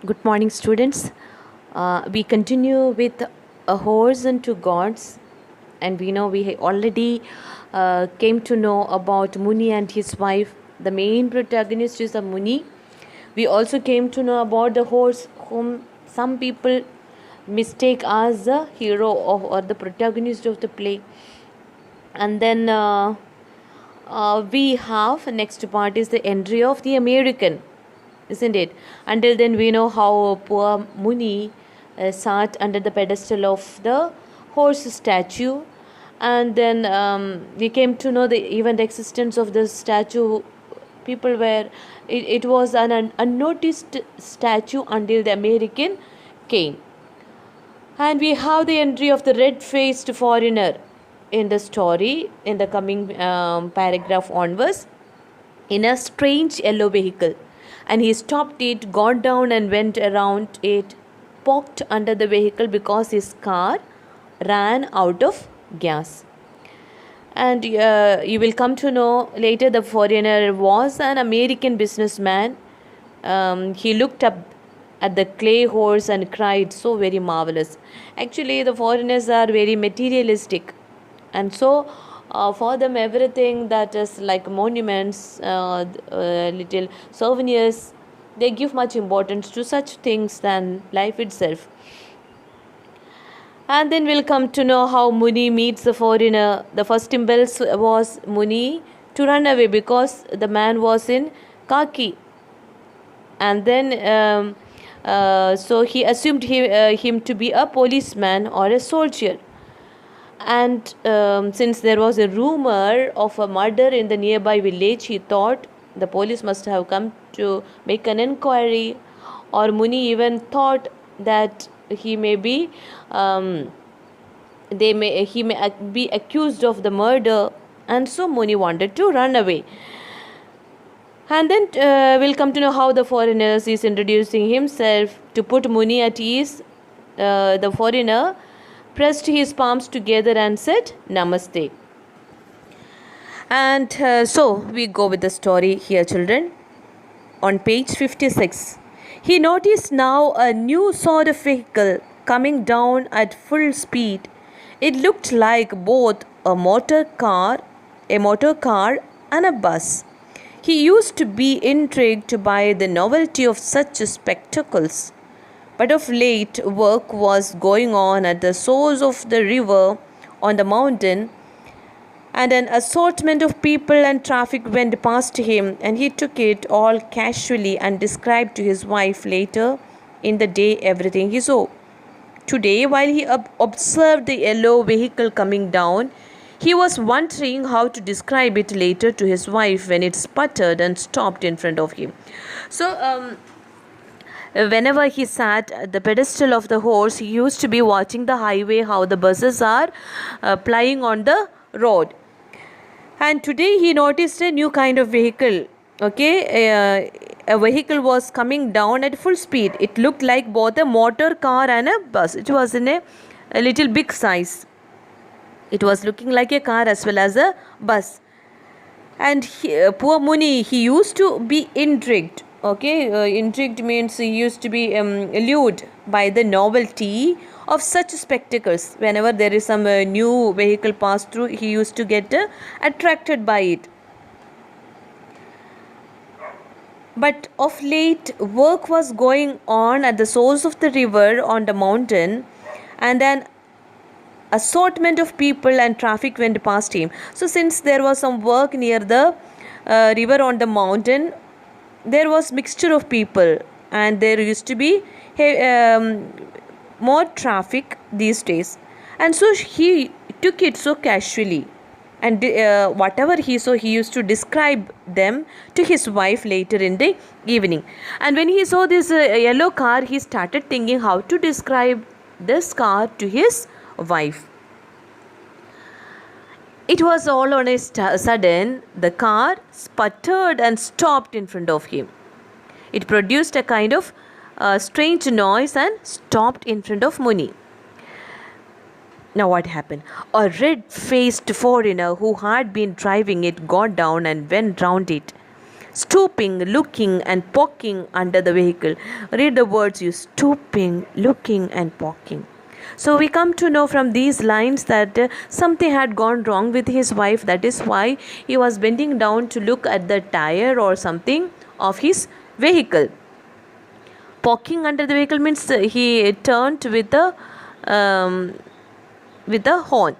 Good morning, students. We continue with a horse and two gods, and we know we already came to know about Muni and his wife. The main protagonist is a Muni. We also came to know about the horse, whom some people mistake as the hero of or the protagonist of the play. And then we have next part is the entry of the American, isn't it? Until then, we know how poor Muni sat under the pedestal of the horse statue, and then we came to know the even the existence of the statue. People were it was an unnoticed statue until the American came. And we have the entry of the red-faced foreigner in the story in the coming paragraph onwards in a strange yellow vehicle. And he stopped it, got down, and went around it, poked under the vehicle because his car ran out of gas. And you will come to know later the foreigner was an American businessman. He looked up at the clay horse and cried, "So very marvelous." Actually, the foreigners are very materialistic, and so for them, everything that is like monuments, little souvenirs, they give much importance to such things than life itself. And then we'll come to know how Muni meets the foreigner. The first impulse was Muni to run away because the man was in khaki. And then so he assumed him to be a policeman or a soldier. And since there was a rumor of a murder in the nearby village, he thought the police must have come to make an inquiry, or Muni even thought that he may be he may be accused of the murder, and so Muni wanted to run away. And then we'll come to know how the foreigner is introducing himself to put Muni at ease. The foreigner pressed his palms together and said, "Namaste." And so we go with the story here, children. On page 56, he noticed now a new sort of vehicle coming down at full speed. It looked like both a motor car, and a bus. He used to be intrigued by the novelty of such spectacles. But of late, work was going on at the source of the river on the mountain, and an assortment of people and traffic went past him, and he took it all casually and described to his wife later in the day everything he saw. Today, while he observed the yellow vehicle coming down, he was wondering how to describe it later to his wife when it sputtered and stopped in front of him. So, whenever he sat at the pedestal of the horse, he used to be watching the highway, how the buses are plying on the road. And today he noticed a new kind of vehicle. Okay, a vehicle was coming down at full speed. It looked like both a motor car and a bus. It was in a little big size. It was looking like a car as well as a bus. And poor Muni, he used to be intrigued. Okay, intrigued means he used to be lured by the novelty of such spectacles. Whenever there is some new vehicle pass through, he used to get attracted by it. But of late, work was going on at the source of the river on the mountain, and an assortment of people and traffic went past him. So since there was some work near the river on the mountain, there was mixture of people, and there used to be more traffic these days. And so he took it so casually, and whatever he saw, he used to describe them to his wife later in the evening. And when he saw this yellow car, he started thinking how to describe this car to his wife. It was all on a sudden, the car sputtered and stopped in front of him. It produced a kind of strange noise and stopped in front of Muni. Now what happened? A red-faced foreigner who had been driving it got down and went round it. stooping, looking, and poking under the vehicle. Read the words use: stooping, looking, and poking. So we come to know from these lines that something had gone wrong with his wife. That is why he was bending down to look at the tire or something of his vehicle. Poking under the vehicle means he turned with a horn.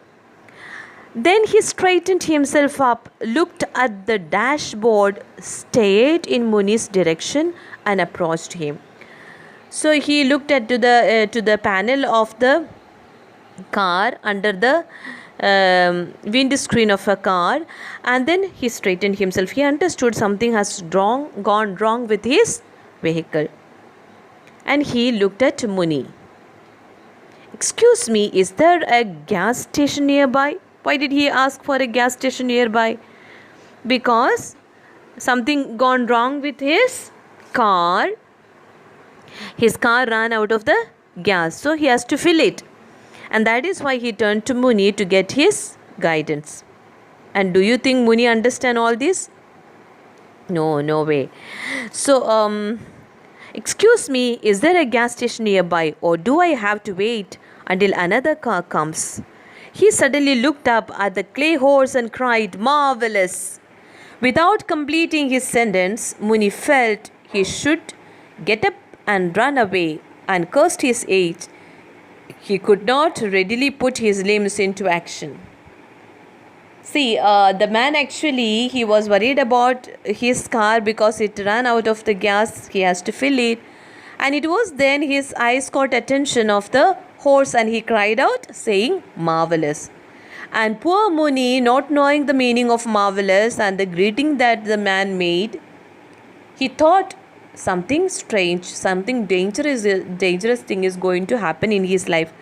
Then he straightened himself up, looked at the dashboard, stared in Muni's direction, and approached him. So he looked at to the panel of the car under the windscreen of a car, and then he straightened himself. He understood something has gone wrong with his vehicle, and he looked at Muni. "Excuse me, is there a gas station nearby?" Why did he ask for a gas station nearby? Because something gone wrong with his car. His car ran out of the gas, so he has to fill it. And that is why he turned to Muni to get his guidance. And do you think Muni understand all this? No, no way. So, excuse me, is there a gas station nearby, or do I have to wait until another car comes? He suddenly looked up at the clay horse and cried, "Marvelous!" Without completing his sentence, Muni felt he should get up and run away, and cursed his age. He could not readily put his limbs into action. See, the man actually, he was worried about his car because it ran out of the gas. He has to fill it. And it was then his eyes caught attention of the horse, and he cried out, saying, "Marvelous." And poor Muni, not knowing the meaning of marvelous and the greeting that the man made, he thought something strange, something dangerous thing is going to happen in his life.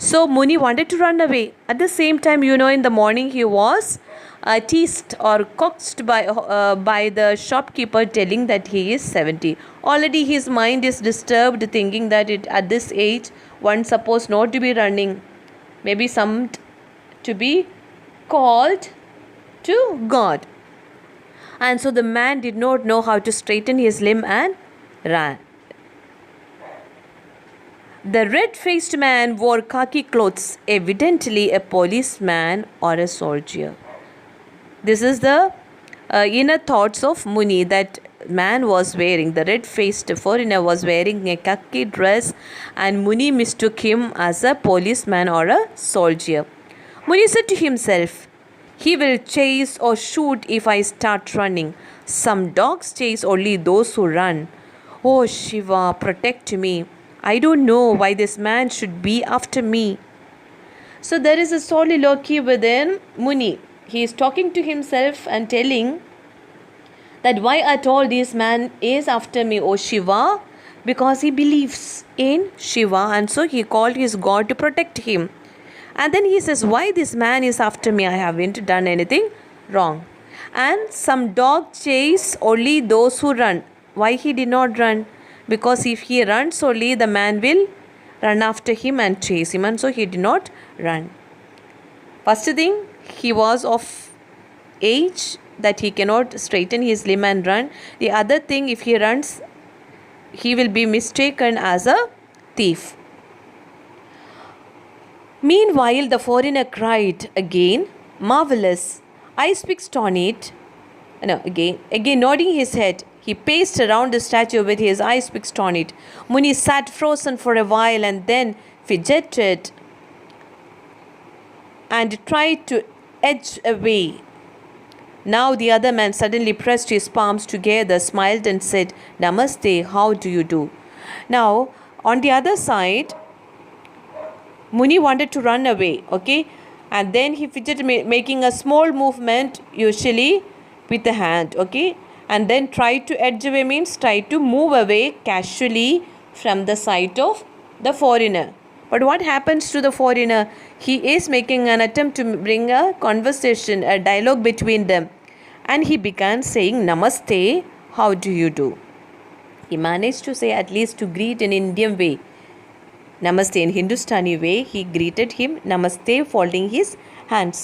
So Muni wanted to run away. At the same time, in the morning he was teased or coaxed by the shopkeeper, telling that he is 70. Already his mind is disturbed, thinking that at this age one supposed not to be running, maybe some to be called to God. And so the man did not know how to straighten his limb and ran. The red-faced man wore khaki clothes, evidently a policeman or a soldier. This is the inner thoughts of Muni. That man was wearing, the red-faced foreigner was wearing a khaki dress, and Muni mistook him as a policeman or a soldier. Muni said to himself, "He will chase or shoot if I start running. Some dogs chase only those who run. Oh Shiva, protect me. I don't know why this man should be after me." So there is a soliloquy within Muni. He is talking to himself and telling that why at all this man is after me, oh Shiva, because he believes in Shiva, and so he called his God to protect him. And then he says, why this man is after me? I haven't done anything wrong. And some dog chase only those who run. Why he did not run? Because if he runs only, the man will run after him and chase him, and so he did not run. First thing, he was of age that he cannot straighten his limb and run. The other thing, if he runs, he will be mistaken as a thief. Meanwhile, the foreigner cried again, "Marvelous!" Eyes fixed on it. Again nodding his head, he paced around the statue with his eyes fixed on it. Muni sat frozen for a while and then fidgeted and tried to edge away. Now the other man suddenly pressed his palms together, smiled and said, "Namaste, how do you do?" Now, on the other side, Muni wanted to run away, okay? And then he fidgeted, making a small movement, usually with the hand, okay? And then tried to edge away means try to move away casually from the sight of the foreigner. But what happens to the foreigner? He is making an attempt to bring a conversation, a dialogue between them. And he began saying, "Namaste, how do you do?" He managed to say at least to greet in Indian way. Namaste in Hindustani way, he greeted him, Namaste, folding his hands.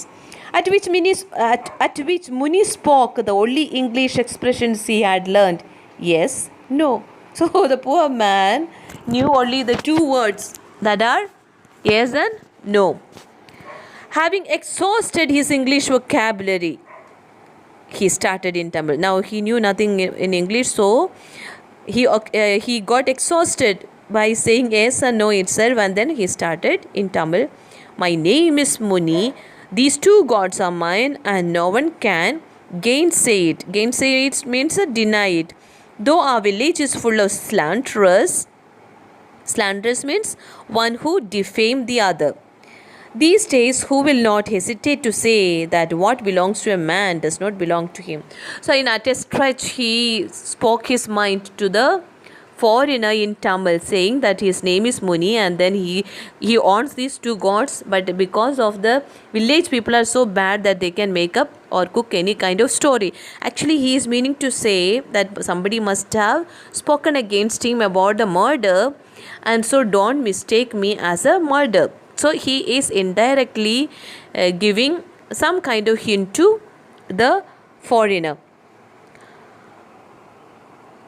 At which Muni spoke the only English expressions he had learned. Yes, no. So the poor man knew only the two words that are yes and no. Having exhausted his English vocabulary, he started in Tamil. Now he knew nothing in English, so he got exhausted by saying yes and no itself, and then he started in Tamil. My name is Muni. These two gods are mine, and no one can gainsay it. Gainsay it means deny it. Though our village is full of slanderers, slanderous means one who defame the other. These days, who will not hesitate to say that what belongs to a man does not belong to him? So, in at a stretch, he spoke his mind to the foreigner in Tamil, saying that his name is Muni, and then he owns these two gods, but because of the village people are so bad that they can make up or cook any kind of story. Actually, he is meaning to say that somebody must have spoken against him about the murder, and so don't mistake me as a murder. So he is indirectly giving some kind of hint to the foreigner.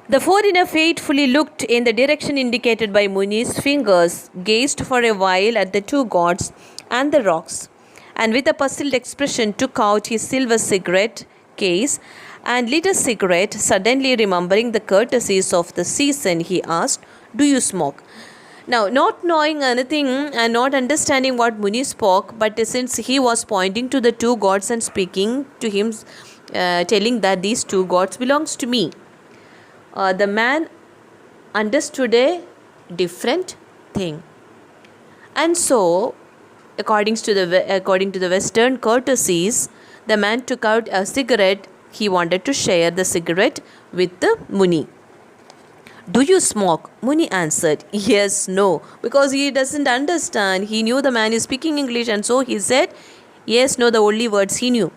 The foreigner faithfully looked in the direction indicated by Muni's fingers, gazed for a while at the two gods and the rocks, and with a puzzled expression took out his silver cigarette case and lit a cigarette. Suddenly remembering the courtesies of the season, he asked, "Do you smoke?" Now, not knowing anything and not understanding what Muni spoke, but since he was pointing to the two gods and speaking to him, telling that these two gods belongs to me, the man understood a different thing. And so, according to the Western courtesies, the man took out a cigarette. He wanted to share the cigarette with the Muni. Do you smoke? Muni answered, yes, no, because he doesn't understand. He knew the man is speaking English, and so he said, yes, no, the only words he knew.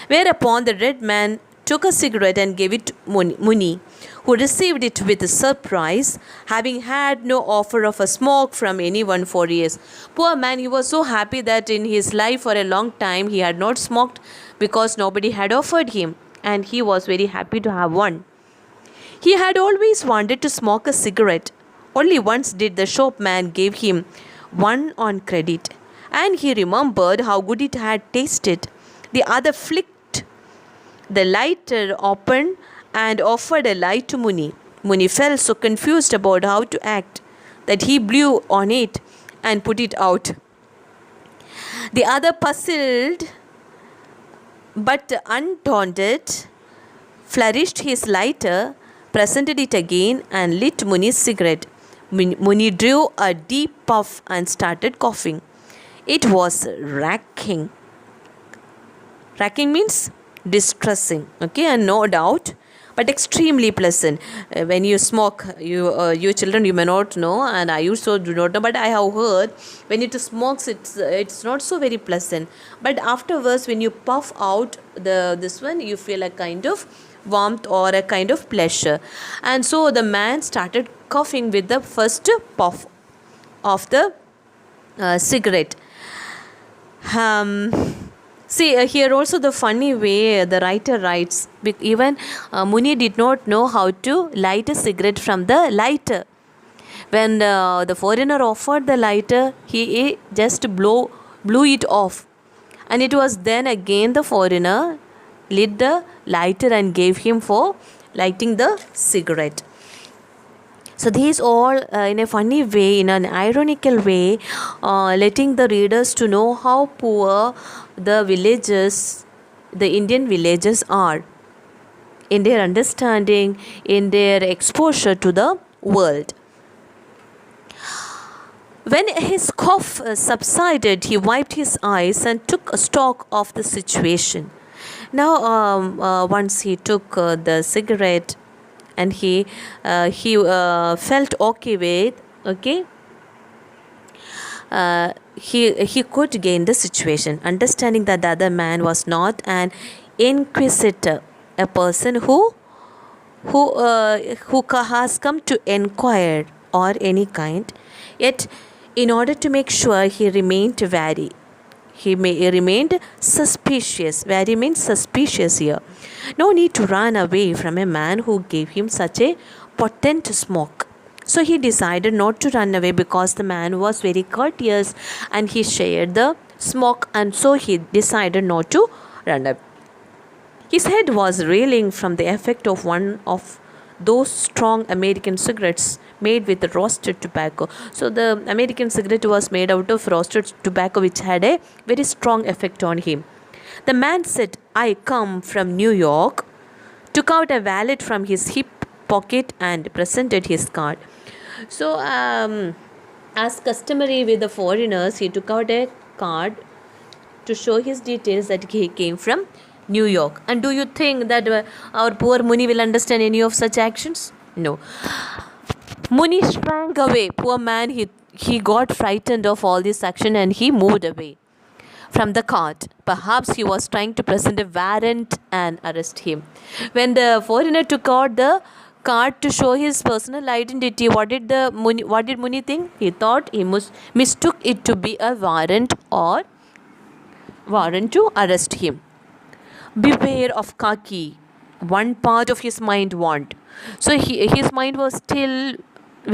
Whereupon the red man took a cigarette and gave it to Muni, who received it with surprise, having had no offer of a smoke from anyone for years. Poor man, he was so happy that in his life for a long time he had not smoked because nobody had offered him, and he was very happy to have one. He had always wanted to smoke a cigarette. Only once did the shopman give him one on credit, and he remembered how good it had tasted. The other flicked the lighter open and offered a light to Muni. Muni felt so confused about how to act that he blew on it and put it out. The other, puzzled but undaunted, flourished his lighter, presented it again, and lit Muni's cigarette. Muni drew a deep puff and started coughing. It was racking. Racking means distressing, okay, and no doubt, but extremely pleasant. When you smoke, you children, you may not know, and I also do not know, but I have heard when it smokes, it's not so very pleasant. But afterwards, when you puff out this one, you feel a kind of warmth or a kind of pleasure. And so the man started coughing with the first puff of the cigarette. See, here also the funny way the writer writes, even Muni did not know how to light a cigarette from the lighter. When the foreigner offered the lighter, he just blew it off. And it was then again the foreigner lit the lighter and gave him for lighting the cigarette. So these all in a funny way, in an ironical way, letting the readers to know how poor the villages, the Indian villages are in their understanding, in their exposure to the world. When his cough subsided, he wiped his eyes and took stock of the situation. Now, once he took the cigarette and he felt okay with, he could gain the situation, understanding that the other man was not an inquisitor, a person who has come to inquire or any kind. Yet, in order to make sure, he remained wary. He remained suspicious. Very means suspicious here. No need to run away from a man who gave him such a potent smoke. So he decided not to run away because the man was very courteous and he shared the smoke, and so he decided not to run away. His head was reeling from the effect of one of those strong American cigarettes made with roasted tobacco. So the American cigarette was made out of roasted tobacco, which had a very strong effect on him. The man said, "I come from New York," took out a wallet from his hip pocket and presented his card. So, as customary with the foreigners, he took out a card to show his details that he came from New York. And do you think that our poor Muni will understand any of such actions? No. Muni shrank away. Poor man, he got frightened of all this action and he moved away from the cart. Perhaps he was trying to present a warrant and arrest him. When the foreigner took out the card to show his personal identity, what did Muni think? He thought he mistook it to be a warrant to arrest him. Beware of khaki. One part of his mind warned. So his mind was still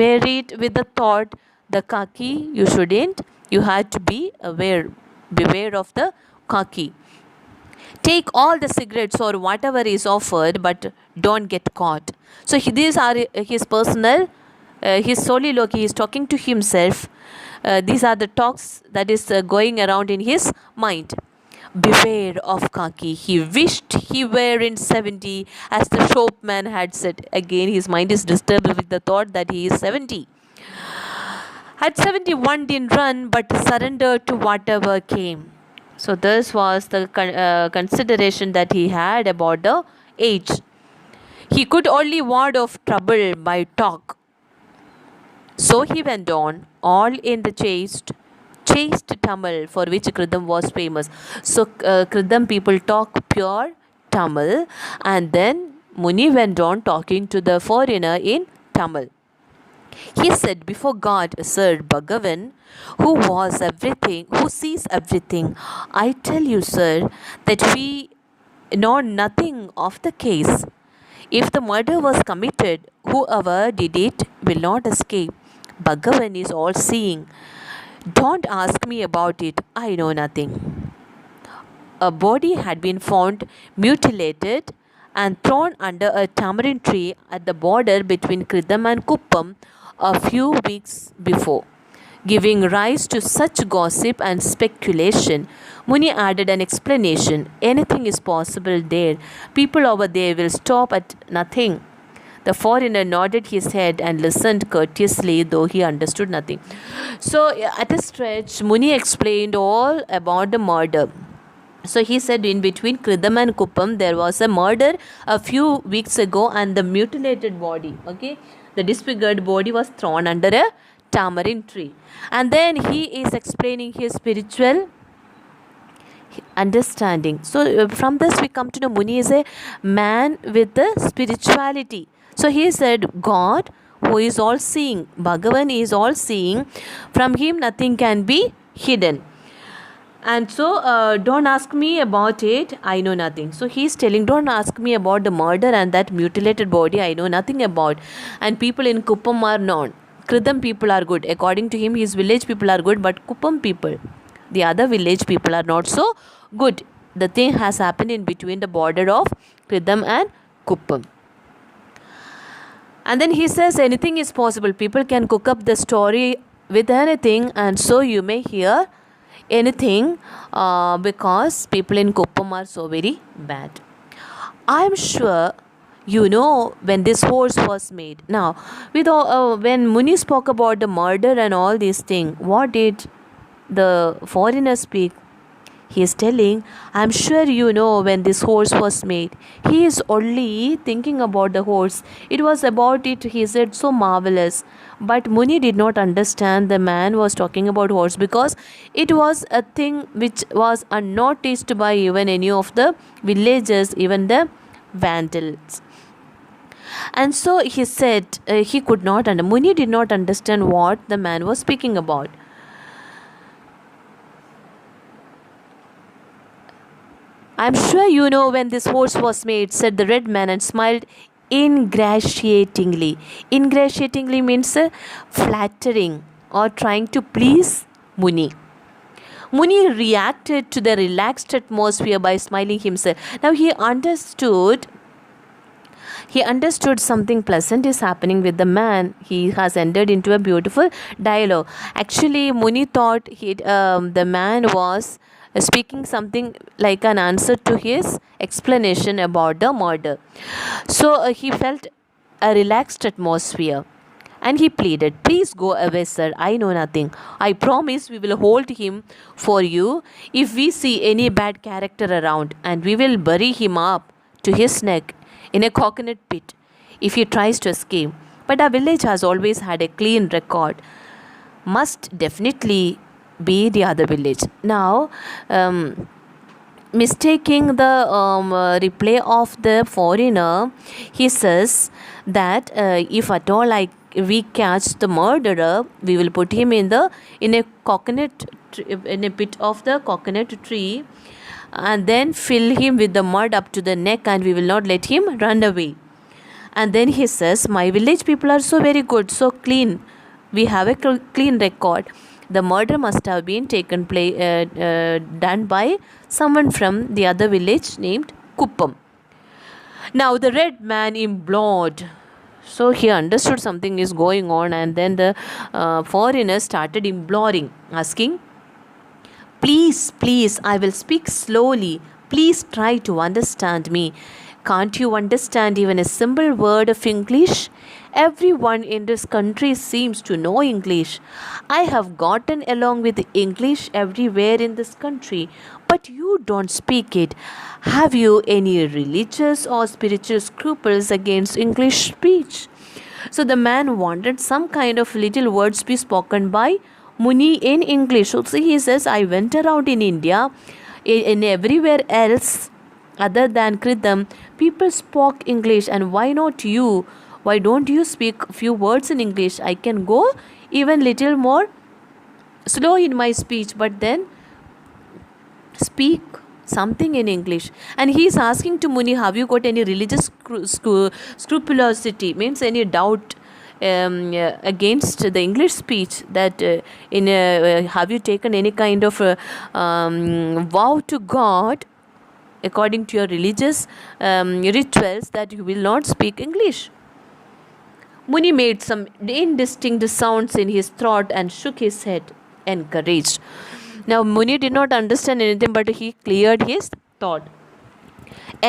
wearied with the thought, the khaki, you had to be aware. Beware of the khaki. Take all the cigarettes or whatever is offered, but don't get caught. So these are his personal, his soliloquy. He is talking to himself. These are the talks that is going around in his mind. Beware of khaki. He wished he were in 70, as the shopman had said. Again, his mind is disturbed with the thought that he is 70. At 71, didn't run but surrendered to whatever came. So this was the consideration that he had about the age. He could only ward off trouble by talk. So he went on, all in the chaste Tamil, for which Kridam was famous. So Kridam people talk pure Tamil, and then Muni went on talking to the foreigner in Tamil. He said, "Before God, Sir Bhagavan, who sees everything, I tell you, sir, that we know nothing of the case. If the murder was committed, whoever did it will not escape. Bhagavan is all seeing. Don't ask me about it, I know nothing." A body had been found mutilated and thrown under a tamarind tree at the border between Kridam and Kuppam a few weeks before. Giving rise to such gossip and speculation, Muni added an explanation. Anything is possible there. People over there will stop at nothing. The foreigner nodded his head and listened courteously, though he understood nothing. So, at a stretch, Muni explained all about the murder. So he said, in between Kridam and Kuppam, there was a murder a few weeks ago, and the mutilated body, the disfigured body was thrown under a tamarind tree. And then he is explaining his spiritual understanding. So from this we come to know Muni is a man with the spirituality. So he said, God, who is all seeing, Bhagavan is all seeing, from him nothing can be hidden. And so don't ask me about it, I know nothing. So he's telling, don't ask me about the murder and that mutilated body, I know nothing about. And people in Kuppam are known. Kridam people are good. According to him, his village people are good, but Kuppam people, the other village people, are not so good. The thing has happened in between the border of Kridam and Kuppam. And then he says, anything is possible. People can cook up the story with anything, and so you may hear anything because people in Kuppam are so very bad. I am sure you know when this horse was made. Now, when Muni spoke about the murder and all these things, what did the foreigner speak? He is telling, I am sure you know when this horse was made. He is only thinking about the horse. It was about it, he said, so marvelous. But Muni did not understand the man was talking about horse, because it was a thing which was unnoticed by even any of the villagers, even the Vandals. And so he said, Muni did not understand what the man was speaking about. I'm sure you know when this horse was made, said the red man and smiled ingratiatingly. Ingratiatingly means flattering or trying to please Muni. Muni reacted to the relaxed atmosphere by smiling himself. Now he understood something pleasant is happening with the man. He has entered into a beautiful dialogue. Actually, Muni thought the man was speaking something like an answer to his explanation about the murder. So he felt a relaxed atmosphere. And he pleaded, "Please go away, sir. I know nothing. I promise we will hold him for you if we see any bad character around, and we will bury him up to his neck in a coconut pit if he tries to escape. But our village has always had a clean record. Must definitely be the other village." Now, mistaking the replay of the foreigner, he says that if at all we catch the murderer, we will put him in a in a pit of the coconut tree, and then fill him with the mud up to the neck, and we will not let him run away. And then he says, "My village people are so very good, so clean. We have a clean record. The murder must have been done by someone from the other village named Kuppam." Now the red man implored. So he understood something is going on, and then the foreigner started imploring, asking, "Please, please, I will speak slowly. Please try to understand me. Can't you understand even a simple word of English? Everyone in this country seems to know English. I have gotten along with English everywhere in this country, but you don't speak it. Have you any religious or spiritual scruples against English speech?" So the man wanted some kind of little words be spoken by Muni in English. So he says, "I went around in India, in everywhere else other than Kritam, people spoke English, and why not you? Why don't you speak few words in English? I can go even little more slow in my speech, but then speak something in English." And he is asking to Muni, "Have you got any religious scrupulosity?" Means any doubt against the English speech, that have you taken any kind of vow to God according to your religious rituals that you will not speak English? Muni made some indistinct sounds in his throat and shook his head, encouraged. Now Muni did not understand anything, but he cleared his thought.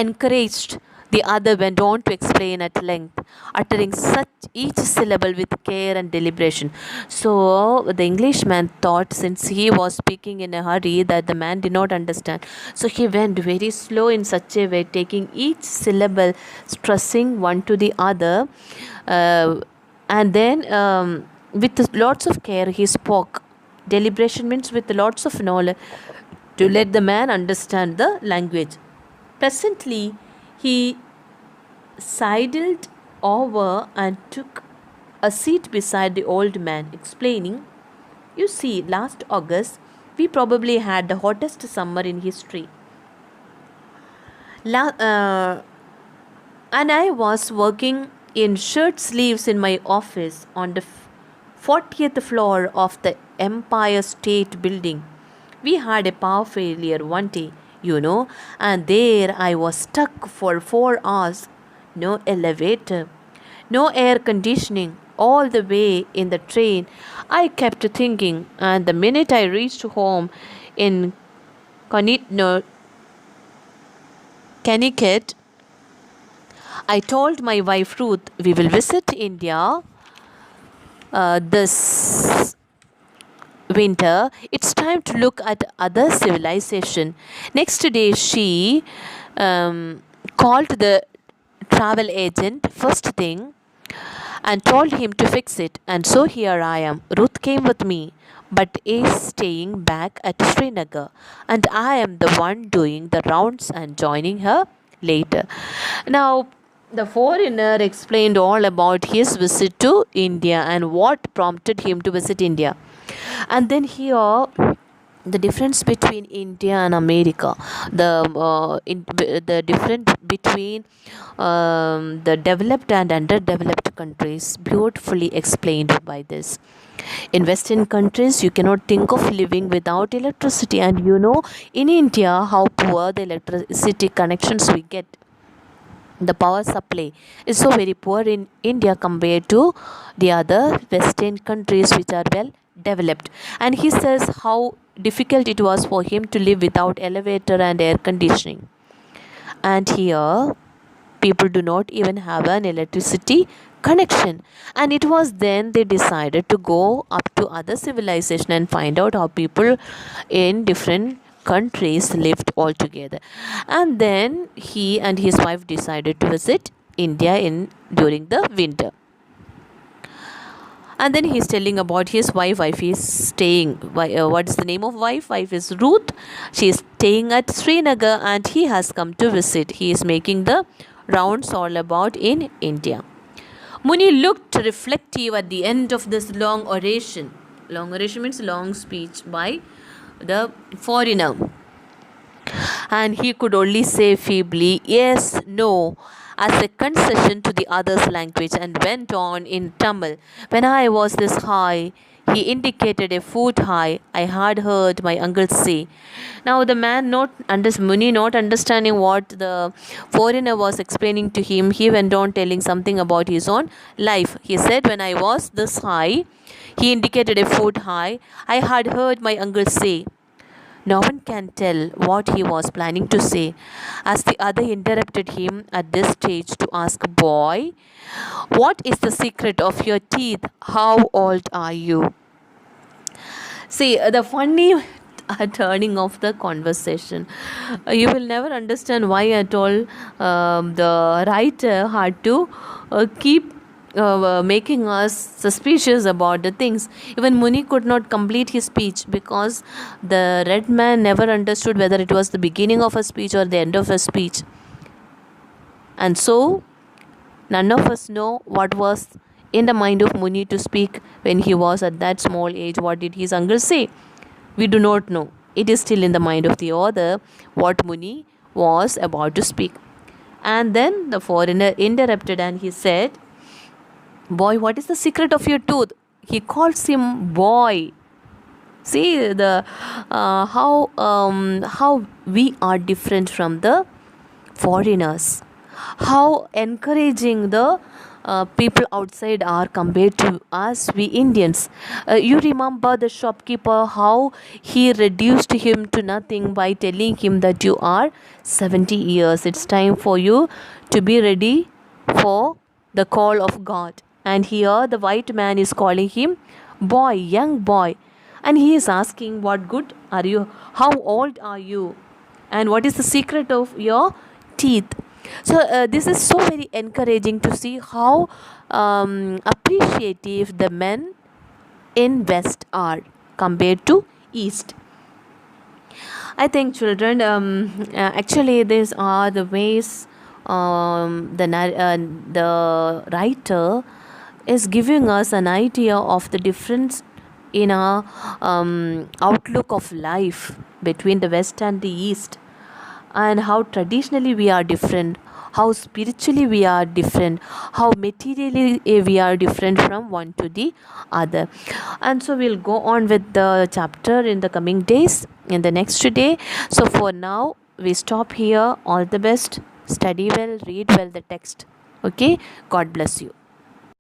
Encouraged, the other went on to explain at length, uttering such each syllable with care and deliberation. So the Englishman thought, since he was speaking in a hurry, that the man did not understand. So he went very slow in such a way, taking each syllable, stressing one to the other, and then with lots of care he spoke. Deliberation means with lots of knowledge, to let the man understand the language. Presently, he sidled over and took a seat beside the old man, explaining, "You see, last August, we probably had the hottest summer in history. And I was working in shirt sleeves in my office on the 40th floor of the Empire State Building. We had a power failure one day, and there I was stuck for 4 hours. No elevator, no air conditioning, all the way in the train. I kept thinking, and the minute I reached home in Connecticut, I told my wife Ruth, we will visit India this winter. It's time to look at other civilization. Next day, she called the travel agent first thing and told him to fix it. And so here I am. Ruth came with me, but is staying back at Srinagar, and I am the one doing the rounds and joining her later." Now, the foreigner explained all about his visit to India and what prompted him to visit India. And then here the difference between India and America, the difference between the developed and underdeveloped countries, beautifully explained by this. In Western countries, you cannot think of living without electricity, and in India how poor the electricity connections we get. The power supply is so very poor in India compared to the other Western countries which are well developed. And he says how difficult it was for him to live without elevator and air conditioning. And here, people do not even have an electricity connection. And it was then they decided to go up to other civilization and find out how people in different countries lived all together. And then he and his wife decided to visit India during the winter. And then he's telling about his wife is staying, what's the name of wife is Ruth. She is staying at Srinagar and he has come to visit. He is making the rounds all about in India. Muni looked reflective at the end of this long oration. Long oration means long speech by the foreigner. And he could only say feebly, yes, no, as a concession to the other's language, and went on in Tamil. When I was this high, he indicated a foot high, I had heard my uncle say. Now the man, Muni not understanding what the foreigner was explaining to him, he went on telling something about his own life. He said, when I was this high, he indicated a foot high, I had heard my uncle say. No one can tell what he was planning to say, as the other interrupted him at this stage to ask, boy, what is the secret of your teeth? How old are you? See, the funny turning of the conversation. You will never understand why at all the writer had to keep making us suspicious about the things. Even Muni could not complete his speech because the red man never understood whether it was the beginning of a speech or the end of a speech. And so, none of us know what was in the mind of Muni to speak when he was at that small age. What did his uncle say? We do not know. It is still in the mind of the author what Muni was about to speak. And then the foreigner interrupted and he said, boy, what is the secret of your tooth? He calls him boy. See the how we are different from the foreigners. How encouraging the people outside are compared to us, we Indians. You remember the shopkeeper, how he reduced him to nothing by telling him that you are 70 years. It's time for you to be ready for the call of God. And here the white man is calling him boy, young boy. And he is asking, what good are you? How old are you? And what is the secret of your teeth? So this is so very encouraging to see how appreciative the men in West are compared to East. I think children, actually these are the ways the writer is giving us an idea of the difference in our outlook of life between the West and the East, and how traditionally we are different, how spiritually we are different, how materially we are different from one to the other. And so we'll go on with the chapter in the coming days, in the next day. So for now, we stop here. All the best. Study well, read well the text. Okay, God bless you.